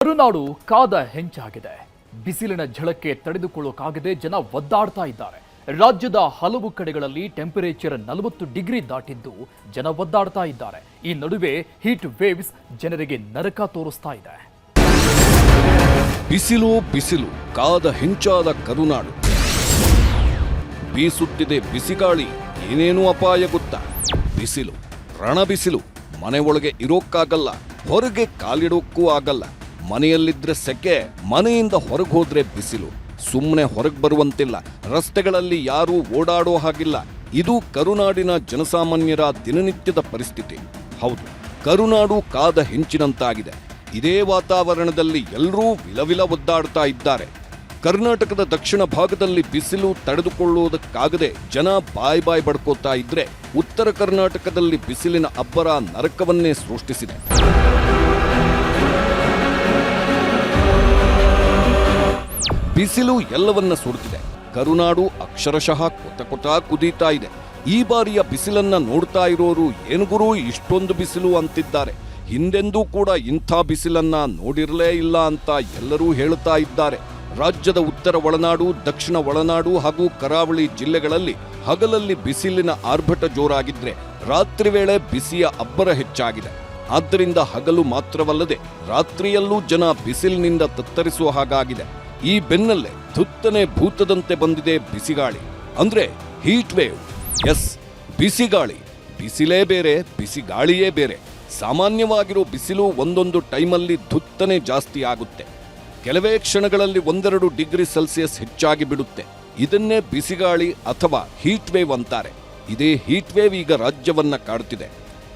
ಕರುನಾಡು ಕಾದ ಹೆಂಚಾಗಿದೆ. ಬಿಸಿಲಿನ ಝಳಕ್ಕೆ ತಡೆದುಕೊಳ್ಳೋಕಾಗದೆ ಜನ ಒದ್ದಾಡ್ತಾ ಇದ್ದಾರೆ. ರಾಜ್ಯದ ಹಲವು ಕಡೆಗಳಲ್ಲಿ ಟೆಂಪರೇಚರ್ 40 ಡಿಗ್ರಿ ದಾಟಿದ್ದು ಜನ ಒದ್ದಾಡ್ತಾ ಇದ್ದಾರೆ. ಈ ನಡುವೆ ಹೀಟ್ ವೇವ್ಸ್ ಜನರಿಗೆ ನರಕ ತೋರಿಸ್ತಾ ಇದೆ. ಬಿಸಿಲು ಬಿಸಿಲು ಕಾದ ಹೆಂಚಾದ ಕರುನಾಡು. ಬೀಸುತ್ತಿದೆ ಬಿಸಿಗಾಳಿ, ಏನೇನು ಅಪಾಯ ಗೊತ್ತಾ? ಬಿಸಿಲು, ರಣ ಬಿಸಿಲು. ಮನೆ ಒಳಗೆ ಇರೋಕ್ಕಾಗಲ್ಲ, ಹೊರಗೆ ಕಾಲಿಡೋಕ್ಕೂ ಆಗಲ್ಲ. ಮನೆಯಲ್ಲಿದ್ರೆ ಸೆಕೆ, ಮನೆಯಿಂದ ಹೊರಗೆ ಹೋದ್ರೆ ಬಿಸಿಲು. ಸುಮ್ಮನೆ ಹೊರಗೆ ಬರುವಂತಿಲ್ಲ, ರಸ್ತೆಗಳಲ್ಲಿ ಯಾರೂ ಓಡಾಡೋ ಹಾಗಿಲ್ಲ. ಇದು ಕರುನಾಡಿನ ಜನಸಾಮಾನ್ಯರ ದಿನನಿತ್ಯದ ಪರಿಸ್ಥಿತಿ. ಹೌದು, ಕರುನಾಡು ಕಾದ ಹೆಂಚಿನಂತಾಗಿದೆ. ಇದೇ ವಾತಾವರಣದಲ್ಲಿ ಎಲ್ಲರೂ ವಿಲವಿಲ ಒದ್ದಾಡ್ತಾ ಇದ್ದಾರೆ. ಕರ್ನಾಟಕದ ದಕ್ಷಿಣ ಭಾಗದಲ್ಲಿ ಬಿಸಿಲು ತಡೆದುಕೊಳ್ಳುವುದಕ್ಕಾಗದೆ ಜನ ಬಾಯ್ ಬಡ್ಕೋತಾ ಇದ್ರೆ, ಉತ್ತರ ಕರ್ನಾಟಕದಲ್ಲಿ ಬಿಸಿಲಿನ ಅಬ್ಬರ ನರಕವನ್ನೇ ಸೃಷ್ಟಿಸಿದೆ. ಬಿಸಿಲು ಎಲ್ಲವನ್ನ ಸುಡುತ್ತಿದೆ. ಕರುನಾಡು ಅಕ್ಷರಶಃ ಕೊತ ಕುದೀತಾ ಇದೆ. ಈ ಬಾರಿಯ ಬಿಸಿಲನ್ನ ನೋಡ್ತಾ ಇರೋರು ಏನು ಗುರು ಇಷ್ಟೊಂದು ಬಿಸಿಲು ಅಂತಿದ್ದಾರೆ. ಹಿಂದೆಂದೂ ಕೂಡ ಇಂಥ ಬಿಸಿಲನ್ನ ನೋಡಿರಲೇ ಇಲ್ಲ ಅಂತ ಎಲ್ಲರೂ ಹೇಳುತ್ತಾ ಇದ್ದಾರೆ. ರಾಜ್ಯದ ಉತ್ತರ ಒಳನಾಡು, ದಕ್ಷಿಣ ಒಳನಾಡು ಹಾಗೂ ಕರಾವಳಿ ಜಿಲ್ಲೆಗಳಲ್ಲಿ ಹಗಲಲ್ಲಿ ಬಿಸಿಲಿನ ಆರ್ಭಟ ಜೋರಾಗಿದ್ರೆ, ರಾತ್ರಿ ವೇಳೆ ಬಿಸಿಯ ಅಬ್ಬರ ಹೆಚ್ಚಾಗಿದೆ. ಆದ್ದರಿಂದ ಹಗಲು ಮಾತ್ರವಲ್ಲದೆ ರಾತ್ರಿಯಲ್ಲೂ ಜನ ಬಿಸಿಲಿನಿಂದ ತತ್ತರಿಸುವ ಹಾಗಾಗಿದೆ. ಈ ಬೆನ್ನಲ್ಲೇ ತುತ್ತನೆ ಭೂತದಂತೆ ಬಂದಿದೆ ಬಿಸಿಗಾಳಿ, ಅಂದ್ರೆ ಹೀಟ್ ವೇವ್. ಎಸ್, ಬಿಸಿಗಾಳಿ. ಬಿಸಿಲೇ ಬೇರೆ, ಬಿಸಿಗಾಳಿಯೇ ಬೇರೆ. ಸಾಮಾನ್ಯವಾಗಿರೋ ಬಿಸಿಲು ಒಂದೊಂದು ಟೈಮಲ್ಲಿ ಧುತ್ತನೆ ಜಾಸ್ತಿ ಆಗುತ್ತೆ. ಕೆಲವೇ ಕ್ಷಣಗಳಲ್ಲಿ 1-2 ಡಿಗ್ರಿ ಸೆಲ್ಸಿಯಸ್ ಹೆಚ್ಚಾಗಿ ಬಿಡುತ್ತೆ. ಇದನ್ನೇ ಬಿಸಿಗಾಳಿ ಅಥವಾ ಹೀಟ್ ವೇವ್ ಅಂತಾರೆ. ಇದೇ ಹೀಟ್ ವೇವ್ ಈಗ ರಾಜ್ಯವನ್ನ ಕಾಡುತ್ತಿದೆ.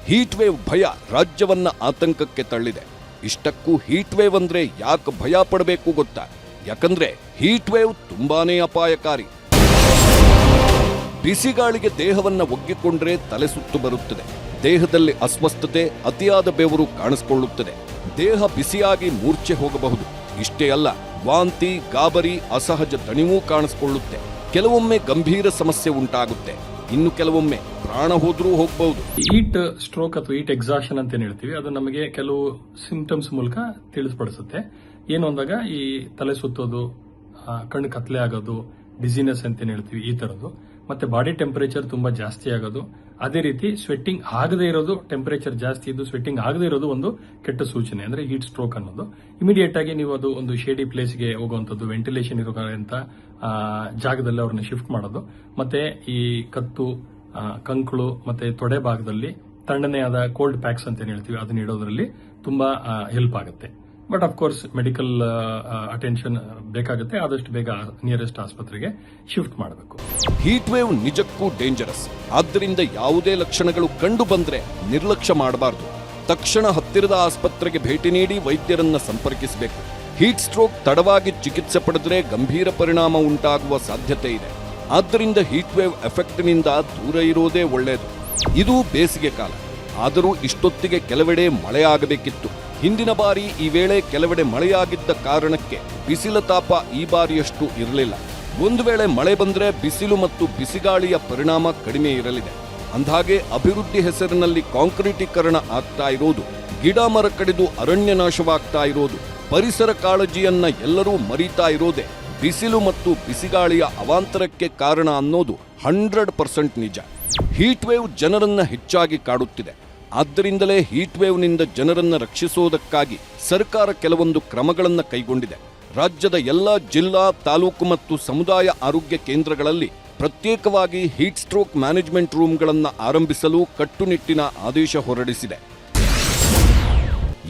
ಹೀಟ್ ವೇವ್ ಭಯ ರಾಜ್ಯವನ್ನ ಆತಂಕಕ್ಕೆ ತಳ್ಳಿದೆ. ಇಷ್ಟಕ್ಕೂ ಹೀಟ್ ವೇವ್ ಅಂದ್ರೆ ಯಾಕೆ ಭಯ ಪಡಬೇಕು ಗೊತ್ತಾ? ಯಾಕಂದ್ರೆ ಹೀಟ್ ವೇವ್ ತುಂಬಾನೇ ಅಪಾಯಕಾರಿ. ಬಿಸಿಗಾಳಿಗೆ ದೇಹವನ್ನ ಒಗ್ಗಿಕೊಂಡ್ರೆ ತಲೆ ಸುತ್ತು ಬರುತ್ತದೆ. ದೇಹದಲ್ಲಿ ಅಸ್ವಸ್ಥತೆ, ಅತಿಯಾದ ಬೆವರು ಕಾಣಿಸಿಕೊಳ್ಳುತ್ತದೆ. ದೇಹ ಬಿಸಿಯಾಗಿ ಮೂರ್ಛೆ ಹೋಗಬಹುದು. ಇಷ್ಟೇ ಅಲ್ಲ, ವಾಂತಿ, ಗಾಬರಿ, ಅಸಹಜ ದಣಿವೂ ಕಾಣಿಸಿಕೊಳ್ಳುತ್ತೆ. ಕೆಲವೊಮ್ಮೆ ಗಂಭೀರ ಸಮಸ್ಯೆ ಉಂಟಾಗುತ್ತೆ. ಇನ್ನು ಕೆಲವೊಮ್ಮೆ ಪ್ರಾಣ ಹೋದ್ರೂ ಹೋಗಬಹುದು. ಹೀಟ್ ಸ್ಟ್ರೋಕ್ ಅಥವಾ ಹೀಟ್ ಎಕ್ಸಾಷನ್ ಅಂತ ಹೇಳ್ತೀವಿ, ಅದು ನಮಗೆ ಕೆಲವು ಸಿಂಪ್ಟಮ್ಸ್ ಮೂಲಕ ತಿಳಿಸ್ಪಡಿಸುತ್ತೆ. ಏನು ಅಂದಾಗ ಈ ತಲೆ ಸುತ್ತೋದು, ಕಣ್ಣು ಕತ್ಲೆ ಆಗೋದು, ಡಿಸಿನೆಸ್ ಅಂತ ಹೇಳ್ತೀವಿ, ಈ ತರದ್ದು. ಮತ್ತೆ ಬಾಡಿ ಟೆಂಪರೇಚರ್ ತುಂಬಾ ಜಾಸ್ತಿ ಆಗೋದು. ಅದೇ ರೀತಿ ಸ್ವೆಟ್ಟಿಂಗ್ ಆಗದೇ ಇರೋದು, ಟೆಂಪರೇಚರ್ ಜಾಸ್ತಿ ಇದ್ದು ಸ್ವೆಟ್ಟಿಂಗ್ ಆಗದೇ ಇರೋದು ಒಂದು ಕೆಟ್ಟ ಸೂಚನೆ, ಅಂದ್ರೆ ಹೀಟ್ ಸ್ಟ್ರೋಕ್ ಅನ್ನೋದು. ಇಮಿಡಿಯೇಟ್ ಆಗಿ ನೀವು ಅದು ಒಂದು ಶೇಡಿ ಪ್ಲೇಸ್ಗೆ ಹೋಗುವಂತದ್ದು, ವೆಂಟಿಲೇಷನ್ ಇರೋಂತ ಜಾಗದಲ್ಲಿ ಅವ್ರನ್ನ ಶಿಫ್ಟ್ ಮಾಡೋದು. ಮತ್ತೆ ಈ ಕತ್ತು, ಕಂಕಳು ಮತ್ತೆ ತೊಡೆ ಭಾಗದಲ್ಲಿ ತಣ್ಣನೆ ಆದ ಕೋಲ್ಡ್ ಪ್ಯಾಕ್ಸ್ ಅಂತ ಹೇಳ್ತೀವಿ, ಅದನ್ನ ಇಡೋದ್ರಲ್ಲಿ ತುಂಬಾ ಹೆಲ್ಪ್ ಆಗುತ್ತೆ. But of course medical attention ಬೇಕಾಗುತ್ತೆ. ಆದಷ್ಟು ಬೇಗ ನಿಯರೆಸ್ಟ್ ಆಸ್ಪತ್ರೆಗೆ ಶಿಫ್ಟ್ ಮಾಡಬೇಕು. ಹೀಟ್ ವೇವ್ ನಿಜಕ್ಕೂ ಡೇಂಜರಸ್. ಆದ್ದರಿಂದ ಯಾವುದೇ ಲಕ್ಷಣಗಳು ಕಂಡು ಬಂದ್ರೆ ನಿರ್ಲಕ್ಷ್ಯ ಮಾಡಬಾರದು. ತಕ್ಷಣ ಹತ್ತಿರದ ಆಸ್ಪತ್ರೆಗೆ ಭೇಟಿ ನೀಡಿ ವೈದ್ಯರನ್ನ ಸಂಪರ್ಕಿಸಬೇಕು. ಹೀಟ್ ಸ್ಟ್ರೋಕ್ ತಡವಾಗಿ ಚಿಕಿತ್ಸೆ ಪಡೆದ್ರೆ ಗಂಭೀರ ಪರಿಣಾಮ ಉಂಟಾಗುವ ಸಾಧ್ಯತೆ ಇದೆ. ಆದ್ದರಿಂದ ಹೀಟ್ ವೇವ್ ಎಫೆಕ್ಟ್ನಿಂದ ದೂರ ಇರೋದೇ ಒಳ್ಳೆಯದು. ಇದು ಬೇಸಿಗೆ ಕಾಲ, ಆದರೂ ಇಷ್ಟೊತ್ತಿಗೆ ಕೆಲವೆಡೆ ಮಳೆ ಆಗಬೇಕಿತ್ತು. ಹಿಂದಿನ ಬಾರಿ ಈ ವೇಳೆ ಕೆಲವೆಡೆ ಮಳೆಯಾಗಿದ್ದ ಕಾರಣಕ್ಕೆ ಬಿಸಿಲ ತಾಪ ಈ ಬಾರಿಯಷ್ಟು ಇರಲಿಲ್ಲ. ಒಂದು ವೇಳೆ ಮಳೆ ಬಂದ್ರೆ ಬಿಸಿಲು ಮತ್ತು ಬಿಸಿಗಾಳಿಯ ಪರಿಣಾಮ ಕಡಿಮೆ ಇರಲಿದೆ. ಅಂದ್ಹಾಗೆ ಅಭಿವೃದ್ಧಿ ಹೆಸರಿನಲ್ಲಿ ಕಾಂಕ್ರೀಟೀಕರಣ ಆಗ್ತಾ ಇರೋದು, ಗಿಡ ಮರ ಕಡಿದು ಅರಣ್ಯ ನಾಶವಾಗ್ತಾ ಇರೋದು, ಪರಿಸರ ಕಾಳಜಿಯನ್ನ ಎಲ್ಲರೂ ಮರೀತಾ ಇರೋದೇ ಬಿಸಿಲು ಮತ್ತು ಬಿಸಿಗಾಳಿಯ ಅವಾಂತರಕ್ಕೆ ಕಾರಣ ಅನ್ನೋದು 100% ನಿಜ. ಹೀಟ್ ವೇವ್ ಜನರನ್ನ ಹೆಚ್ಚಾಗಿ ಕಾಡುತ್ತಿದೆ. ಆದ್ದರಿಂದಲೇ ಹೀಟ್ ವೇವ್ನಿಂದ ಜನರನ್ನ ರಕ್ಷಿಸುವುದಕ್ಕಾಗಿ ಸರ್ಕಾರ ಕೆಲವೊಂದು ಕ್ರಮಗಳನ್ನು ಕೈಗೊಂಡಿದೆ. ರಾಜ್ಯದ ಎಲ್ಲ ಜಿಲ್ಲಾ, ತಾಲೂಕು ಮತ್ತು ಸಮುದಾಯ ಆರೋಗ್ಯ ಕೇಂದ್ರಗಳಲ್ಲಿ ಪ್ರತ್ಯೇಕವಾಗಿ ಹೀಟ್ ಸ್ಟ್ರೋಕ್ ಮ್ಯಾನೇಜ್ಮೆಂಟ್ ರೂಮ್ಗಳನ್ನು ಆರಂಭಿಸಲು ಕಟ್ಟುನಿಟ್ಟಿನ ಆದೇಶ ಹೊರಡಿಸಿದೆ.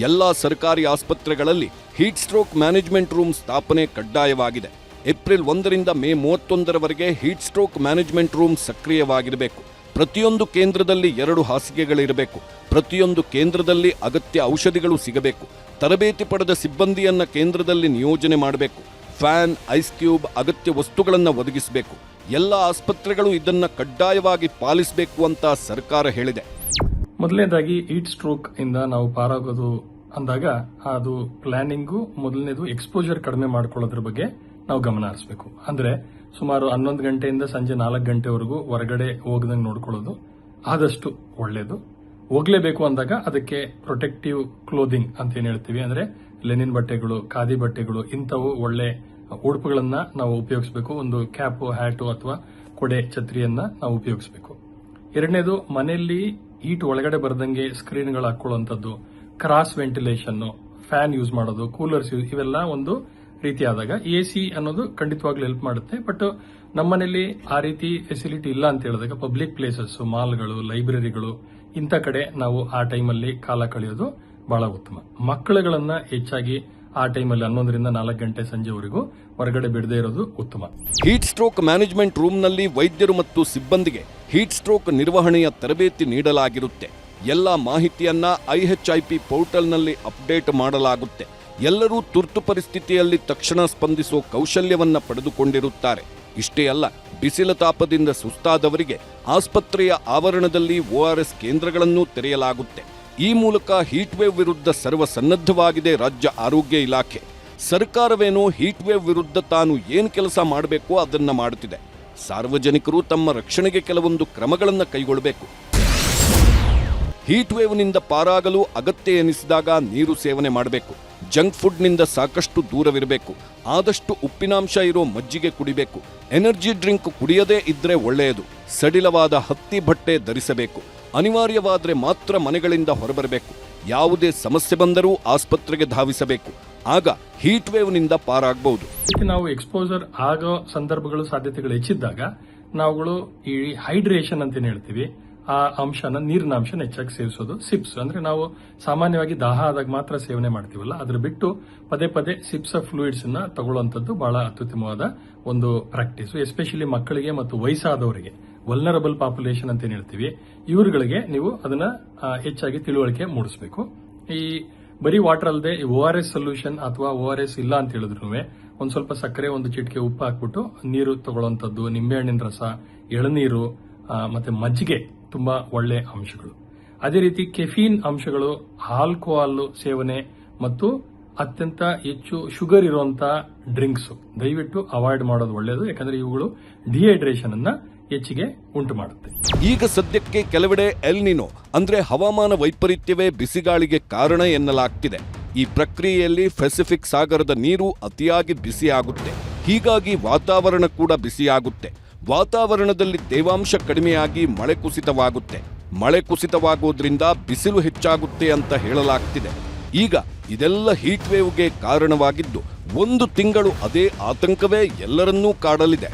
ಎಲ್ಲ ಸರ್ಕಾರಿ ಆಸ್ಪತ್ರೆಗಳಲ್ಲಿ ಹೀಟ್ ಸ್ಟ್ರೋಕ್ ಮ್ಯಾನೇಜ್ಮೆಂಟ್ ರೂಮ್ ಸ್ಥಾಪನೆ ಕಡ್ಡಾಯವಾಗಿದೆ. ಏಪ್ರಿಲ್ 1ರಿಂದ ಮೇ 31ರವರೆಗೆ ಹೀಟ್ ಸ್ಟ್ರೋಕ್ ಮ್ಯಾನೇಜ್ಮೆಂಟ್ ರೂಮ್ ಸಕ್ರಿಯವಾಗಿರಬೇಕು. ಪ್ರತಿಯೊಂದು ಕೇಂದ್ರದಲ್ಲಿ 2 ಹಾಸಿಗೆಗಳಿರಬೇಕು. ಪ್ರತಿಯೊಂದು ಕೇಂದ್ರದಲ್ಲಿ ಅಗತ್ಯ ಔಷಧಿಗಳು ಸಿಗಬೇಕು. ತರಬೇತಿ ಪಡೆದ ಸಿಬ್ಬಂದಿಯನ್ನ ಕೇಂದ್ರದಲ್ಲಿ ನಿಯೋಜನೆ ಮಾಡಬೇಕು. ಫ್ಯಾನ್, ಐಸ್ ಕ್ಯೂಬ್, ಅಗತ್ಯ ವಸ್ತುಗಳನ್ನು ಒದಗಿಸಬೇಕು. ಎಲ್ಲ ಆಸ್ಪತ್ರೆಗಳು ಇದನ್ನ ಕಡ್ಡಾಯವಾಗಿ ಪಾಲಿಸಬೇಕು ಅಂತ ಸರ್ಕಾರ ಹೇಳಿದೆ. ಮೊದಲನೇದಾಗಿ ಹೀಟ್ ಸ್ಟ್ರೋಕ್ ಇಂದ ನಾವು ಪಾರಾಗೋದು ಅಂದಾಗ ಅದು ಪ್ಲಾನಿಂಗು ಮೊದಲನೇದು ಎಕ್ಸ್ಪೋಜರ್ ಕಡಿಮೆ ಮಾಡ್ಕೊಳ್ಳೋದ್ರ ಬಗ್ಗೆ ನಾವು ಗಮನ ಹರಿಸಬೇಕು. ಅಂದ್ರೆ ಸುಮಾರು 11 ಗಂಟೆಯಿಂದ ಸಂಜೆ 4 ಗಂಟೆವರೆಗೂ ಹೊರಗಡೆ ಹೋಗದಂಗೆ ನೋಡ್ಕೊಳ್ಳೋದು ಆದಷ್ಟು ಒಳ್ಳೆಯದು. ಹೋಗ್ಲೇಬೇಕು ಅಂದಾಗ ಅದಕ್ಕೆ ಪ್ರೊಟೆಕ್ಟಿವ್ ಕ್ಲೋದಿಂಗ್ ಅಂತ ಏನ್ ಹೇಳ್ತೀವಿ, ಅಂದ್ರೆ ಲೆನಿನ್ ಬಟ್ಟೆಗಳು, ಖಾದಿ ಬಟ್ಟೆಗಳು, ಇಂಥವು ಒಳ್ಳೆ ಉಡುಪುಗಳನ್ನ ನಾವು ಉಪಯೋಗಿಸಬೇಕು. ಒಂದು ಕ್ಯಾಪು, ಹ್ಯಾಟು ಅಥವಾ ಕೊಡೆ, ಛತ್ರಿಯನ್ನ ನಾವು ಉಪಯೋಗಿಸಬೇಕು. ಎರಡನೇದು, ಮನೆಯಲ್ಲಿ ಹೀಟ್ ಒಳಗಡೆ ಬರದಂಗೆ ಸ್ಕ್ರೀನ್ಗಳು ಹಾಕೊಳ್ಳುವಂಥದ್ದು, ಕ್ರಾಸ್ ವೆಂಟಿಲೇಷನ್, ಫ್ಯಾನ್ ಯೂಸ್ ಮಾಡೋದು, ಕೂಲರ್ಸ್ ಯೂಸ್, ಇವೆಲ್ಲ ಒಂದು ರೀತಿ ಆದಾಗ ಎಸಿ ಅನ್ನೋದು ಖಂಡಿತವಾಗ್ಲೂ ಹೆಲ್ಪ್ ಮಾಡುತ್ತೆ. ಬಟ್ ನಮ್ಮನೇಲಿ ಆ ರೀತಿ ಫೆಸಿಲಿಟಿ ಇಲ್ಲ ಅಂತ ಹೇಳಿದಾಗ ಪಬ್ಲಿಕ್ ಪ್ಲೇಸಸ್, ಮಾಲ್ಗಳು, ಲೈಬ್ರರಿಗಳು, ಇಂಥ ಕಡೆ ನಾವು ಆ ಟೈಮಲ್ಲಿ ಕಾಲ ಕಳೆಯೋದು ಬಹಳ ಉತ್ತಮ. ಮಕ್ಕಳುಗಳನ್ನ ಹೆಚ್ಚಾಗಿ ಆ ಟೈಮಲ್ಲಿ 11ರಿಂದ 4 ಗಂಟೆ ಸಂಜೆವರೆಗೂ ಹೊರಗಡೆ ಬಿಡದೇ ಇರೋದು ಉತ್ತಮ. ಹೀಟ್ ಸ್ಟ್ರೋಕ್ ಮ್ಯಾನೇಜ್ಮೆಂಟ್ ರೂಮ್ನಲ್ಲಿ ವೈದ್ಯರು ಮತ್ತು ಸಿಬ್ಬಂದಿಗೆ ಹೀಟ್ ಸ್ಟ್ರೋಕ್ ನಿರ್ವಹಣೆಯ ತರಬೇತಿ ನೀಡಲಾಗಿರುತ್ತೆ. ಎಲ್ಲ ಮಾಹಿತಿಯನ್ನ IHIP ಪೋರ್ಟಲ್ನಲ್ಲಿ ಅಪ್ಡೇಟ್ ಮಾಡಲಾಗುತ್ತೆ. ಎಲ್ಲರೂ ತುರ್ತು ಪರಿಸ್ಥಿತಿಯಲ್ಲಿ ತಕ್ಷಣ ಸ್ಪಂದಿಸುವ ಕೌಶಲ್ಯವನ್ನ ಪಡೆದುಕೊಂಡಿರುತ್ತಾರೆ. ಇಷ್ಟೇ ಅಲ್ಲ, ಬಿಸಿಲ ತಾಪದಿಂದ ಸುಸ್ತಾದವರಿಗೆ ಆಸ್ಪತ್ರೆಯ ಆವರಣದಲ್ಲಿ ORS ಕೇಂದ್ರಗಳನ್ನೂ ತೆರೆಯಲಾಗುತ್ತೆ. ಈ ಮೂಲಕ ಹೀಟ್ ವೇವ್ ವಿರುದ್ಧ ಸರ್ವಸನ್ನದ್ಧವಾಗಿದೆ ರಾಜ್ಯ ಆರೋಗ್ಯ ಇಲಾಖೆ. ಸರ್ಕಾರವೇನೋ ಹೀಟ್ ವೇವ್ ವಿರುದ್ಧ ತಾನು ಏನು ಕೆಲಸ ಮಾಡಬೇಕೋ ಅದನ್ನ ಮಾಡುತ್ತಿದೆ. ಸಾರ್ವಜನಿಕರು ತಮ್ಮ ರಕ್ಷಣೆಗೆ ಕೆಲವೊಂದು ಕ್ರಮಗಳನ್ನು ಕೈಗೊಳ್ಳಬೇಕು. ಹೀಟ್ ವೇವ್ನಿಂದ ಪಾರಾಗಲು ಅಗತ್ಯ ಎನಿಸಿದಾಗ ನೀರು ಸೇವನೆ ಮಾಡಬೇಕು. ಜಂಕ್ ಫುಡ್ನಿಂದ ಸಾಕಷ್ಟು ದೂರವಿರಬೇಕು. ಆದಷ್ಟು ಉಪ್ಪಿನಾಂಶ ಇರೋ ಮಜ್ಜಿಗೆ ಕುಡಿಬೇಕು. ಎನರ್ಜಿ ಡ್ರಿಂಕ್ ಕುಡಿಯದೇ ಇದ್ರೆ ಒಳ್ಳೆಯದು. ಸಡಿಲವಾದ ಹತ್ತಿ ಬಟ್ಟೆ ಧರಿಸಬೇಕು. ಅನಿವಾರ್ಯವಾದರೆ ಮಾತ್ರ ಮನೆಗಳಿಂದ ಹೊರಬರಬೇಕು. ಯಾವುದೇ ಸಮಸ್ಯೆ ಬಂದರೂ ಆಸ್ಪತ್ರೆಗೆ ಧಾವಿಸಬೇಕು. ಆಗ ಹೀಟ್ ವೇವ್ನಿಂದ ಪಾರಾಗಬಹುದು. ನಾವು ಎಕ್ಸ್ಪೋಜರ್ ಆಗೋ ಸಂದರ್ಭಗಳು, ಸಾಧ್ಯತೆಗಳು ಹೆಚ್ಚಿದ್ದಾಗ ನಾವುಗಳು ಈ ಹೈಡ್ರೇಷನ್ ಅಂತ ಹೇಳ್ತೀವಿ, ಆ ಅಂಶನ, ನೀರಿನ ಅಂಶನ ಹೆಚ್ಚಾಗಿ ಸೇವಿಸೋದು. ಸಿಪ್ಸ್ ಅಂದ್ರೆ ನಾವು ಸಾಮಾನ್ಯವಾಗಿ ದಾಹ ಆದಾಗ ಮಾತ್ರ ಸೇವನೆ ಮಾಡ್ತೀವಲ್ಲ, ಅದ್ರ ಬಿಟ್ಟು ಪದೇ ಪದೇ ಸಿಪ್ಸ್ ಆಫ್ ಫ್ಲೂಯಿಡ್ಸ್ ಅನ್ನ ತಗೊಳ್ಳುವಂಥದ್ದು ಬಹಳ ಅತ್ಯುತ್ತಮವಾದ ಒಂದು ಪ್ರಾಕ್ಟೀಸ್. ಎಸ್ಪೆಷಲಿ ಮಕ್ಕಳಿಗೆ ಮತ್ತು ವಯಸ್ಸಾದವರಿಗೆ, ವಲ್ನರಬಲ್ ಪಾಪ್ಯುಲೇಷನ್ ಅಂತ ಹೇಳ್ತೀವಿ, ಇವರುಗಳಿಗೆ ನೀವು ಅದನ್ನ ಹೆಚ್ಚಾಗಿ ತಿಳುವಳಿಕೆ ಮೂಡಿಸಬೇಕು. ಈ ಬರೀ ವಾಟರ್ ಅಲ್ಲದೆ ORS ಸೊಲ್ಯೂಷನ್ ಅಥವಾ ORS ಇಲ್ಲ ಅಂತ ಹೇಳಿದ್ರು ಒಂದ್ ಸ್ವಲ್ಪ ಸಕ್ಕರೆ, ಒಂದು ಚಿಟಿಕೆ ಉಪ್ಪು ಹಾಕ್ಬಿಟ್ಟು ನೀರು ತಗೊಳ್ಳುವಂಥದ್ದು, ನಿಂಬೆಹಣ್ಣಿನ ರಸ, ಎಳನೀರು ಮತ್ತೆ ಮಜ್ಜಿಗೆ ತುಂಬಾ ಒಳ್ಳೆ ಅಂಶಗಳು. ಅದೇ ರೀತಿ ಕೆಫೀನ್ ಅಂಶಗಳು, ಆಲ್ಕೋಹಾಲ್ ಸೇವನೆ ಮತ್ತು ಅತ್ಯಂತ ಹೆಚ್ಚು ಶುಗರ್ ಇರುವಂತಹ ಡ್ರಿಂಕ್ಸ್ ದಯವಿಟ್ಟು ಅವಾಯ್ಡ್ ಮಾಡೋದು ಒಳ್ಳೆಯದು. ಯಾಕಂದ್ರೆ ಇವುಗಳು ಡಿಹೈಡ್ರೇಷನ್ ಅನ್ನ ಹೆಚ್ಚಿಗೆ ಉಂಟು ಮಾಡುತ್ತೆ. ಈಗ ಸದ್ಯಕ್ಕೆ ಕೆಲವೆಡೆ ಎಲ್ ನಿನೋ ಅಂದ್ರೆ ಹವಾಮಾನ ವೈಪರೀತ್ಯವೇ ಬಿಸಿಗಾಳಿಗೆ ಕಾರಣ ಎನ್ನಲಾಗ್ತಿದೆ. ಈ ಪ್ರಕ್ರಿಯೆಯಲ್ಲಿ ಪೆಸಿಫಿಕ್ ಸಾಗರದ ನೀರು ಅತಿಯಾಗಿ ಬಿಸಿಯಾಗುತ್ತೆ. ಹೀಗಾಗಿ ವಾತಾವರಣ ಕೂಡ ಬಿಸಿಯಾಗುತ್ತೆ. ವಾತಾವರಣದಲ್ಲಿ ತೇವಾಂಶ ಕಡಿಮೆಯಾಗಿ ಮಳೆ ಕುಸಿತವಾಗುತ್ತೆ. ಮಳೆ ಕುಸಿತವಾಗೋದ್ರಿಂದ ಬಿಸಿಲು ಹೆಚ್ಚಾಗುತ್ತೆ ಅಂತ ಹೇಳಲಾಗ್ತಿದೆ. ಈಗ ಇದೆಲ್ಲ ಹೀಟ್ ವೇವ್ಗೆ ಕಾರಣವಾಗಿದ್ದು 1 ತಿಂಗಳು ಅದೇ ಆತಂಕವೇ ಎಲ್ಲರನ್ನೂ ಕಾಡಲಿದೆ.